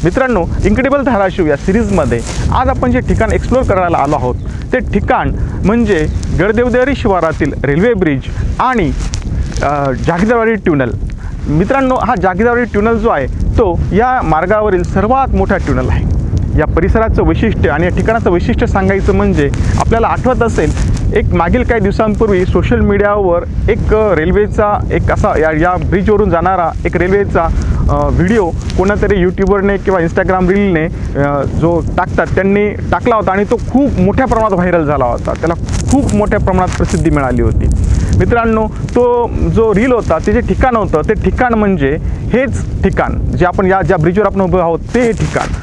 मित्रांनो, इन्क्रेडिबल धाराशिव या सिरीजमध्ये आज आपण जे ठिकाण एक्सप्लोर करायला आलो आहोत ते ठिकाण म्हणजे गडदेवदेरी शिवारातील रेल्वे ब्रिज आणि जागीरदारवाडी ट्युनल। मित्रांनो, हा जागीरदारवाडी ट्युनल जो आहे तो या मार्गावरील सर्वात मोठा ट्युनल आहे। या परिसराचं वैशिष्ट्य आणि या ठिकाणाचं वैशिष्ट्य सांगायचं म्हणजे आपल्याला आठवत असेल एक मागील काही दिवसांपूर्वी सोशल मीडियावर एक रेल्वेचा एक असा या ब्रिजवरून जाणारा एक रेल्वेचा व्हिडिओ कोणातरी यूट्यूबरने किंवा इंस्टाग्राम रीलने जो टाकतात त्यांनी टाकला होता आणि तो खूप मोठ्या प्रमाणात व्हायरल झाला होता। त्याला खूप मोठ्या प्रमाणात प्रसिद्धी मिळाली होती। मित्रांनो, तो जो रील होता ते जे ठिकाण होतं ते ठिकाण म्हणजे हेच ठिकाण जे आपण ज्या ब्रिजवर आपण उभे आहोत ते ठिकाण।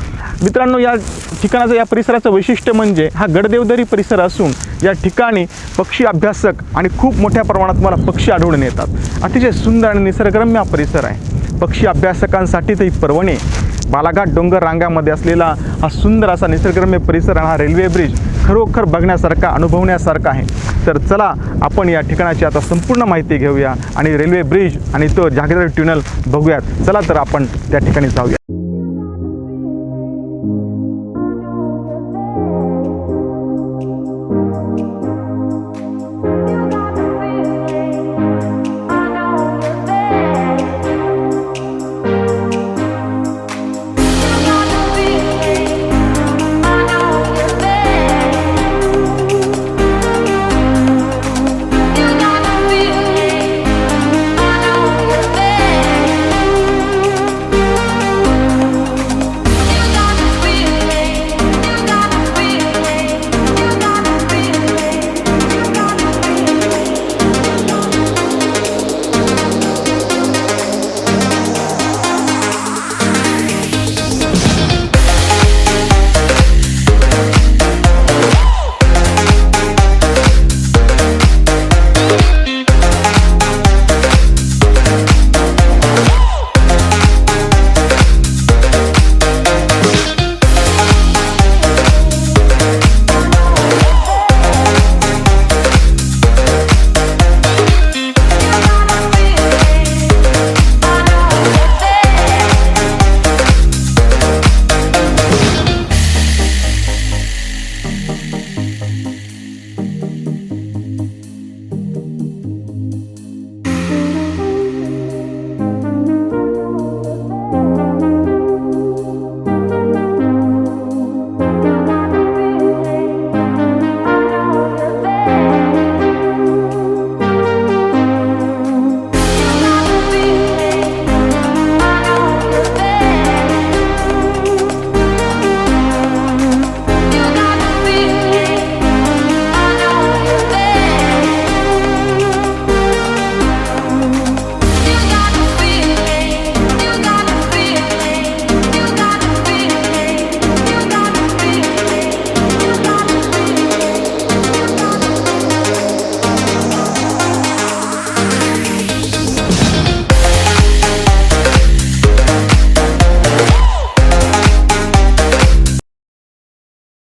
मित्रांनो, या ठिकाणाचं या परिसराचं वैशिष्ट्य म्हणजे हा गडदेवदरी परिसर असून या ठिकाणी पक्षी अभ्यासक आणि खूप मोठ्या प्रमाणात मला पक्षी आढळून येतात। अतिशय सुंदर आणि निसर्गरम्य हा परिसर आहे। पक्षी अभ्यासकांसाठी तर ही पर्वणी, बालाघाट डोंगर रांगामध्ये असलेला हा सुंदर असा निसर्गरम्य परिसर आणि हा रेल्वे ब्रिज खरोखर बघण्यासारखा अनुभवण्यासारखा आहे। तर चला आपण या ठिकाणाची आता संपूर्ण माहिती घेऊया आणि रेल्वे ब्रिज आणि तो जागीरदारवाडी ट्युनल बघूयात। चला तर आपण त्या ठिकाणी जाऊया।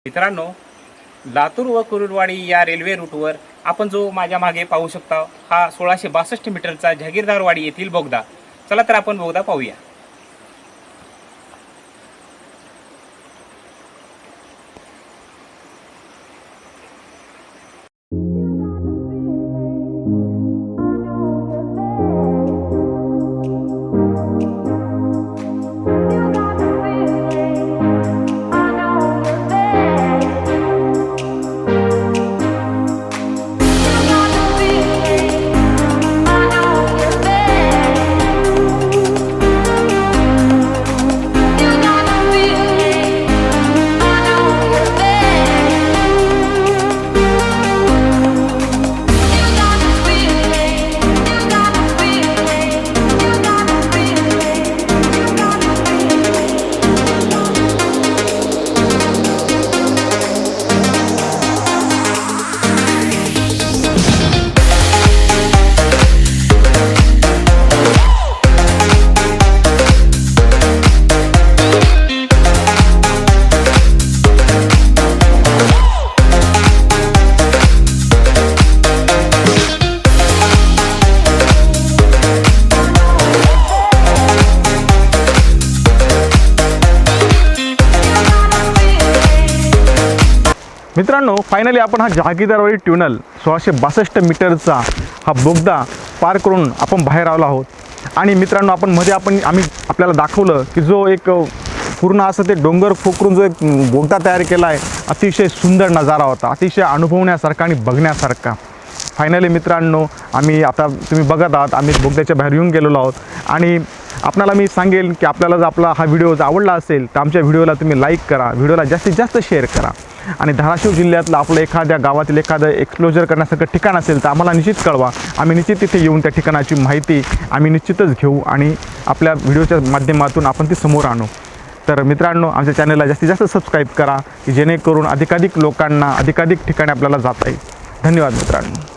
मित्रांनो, लातूर व कुरुडवाडी या रेल्वे रूटवर आपण जो माझ्या मागे पाहू शकता हा 1662 मीटरचा जहागीरदारवाडी येथील बोगदा। चला तर आपण बोगदा पाहूया। मित्रांनो, फायनली आपण हा जहागीरदारवाडी ट्युनल 1662 मीटरचा हा बोगदा पार करून आपण बाहेर आलो आहोत। आणि मित्रांनो, आम्ही आपल्याला दाखवलं की जो एक पूर्ण असं ते डोंगर पोखरून जो एक बोगदा तयार केला आहे, अतिशय सुंदर नजारा होता, अतिशय अनुभवण्यासारखा आणि बघण्यासारखा। फायनली मित्रांनो, आता तुम्ही बघत आहात, आम्ही बोगद्याच्या बाहेर येऊन गेलेलो आहोत। आणि आपल्याला मी सांगेल की आपल्याला जर आपला हा व्हिडिओ आवडला असेल तर आमच्या व्हिडिओला तुम्ही लाईक करा, व्हिडिओला जास्तीत जास्त शेअर करा। आणि धाराशिव जिल्ह्यातलं आपलं एखाद्या गावातील एखादं एक्सप्लोजर करण्यासारखं ठिकाण असेल तर आम्हाला निश्चित कळवा, आम्ही निश्चित तिथे येऊन त्या ठिकाणाची माहिती आम्ही निश्चितच घेऊ आणि आपल्या व्हिडिओच्या माध्यमातून आपण ती समोर आणू। तर मित्रांनो, आमच्या चॅनलला जास्तीत जास्त सबस्क्राईब करा की जेणेकरून अधिकाधिक लोकांना अधिकाधिक ठिकाणी आपल्याला जाता येईल। धन्यवाद मित्रांनो।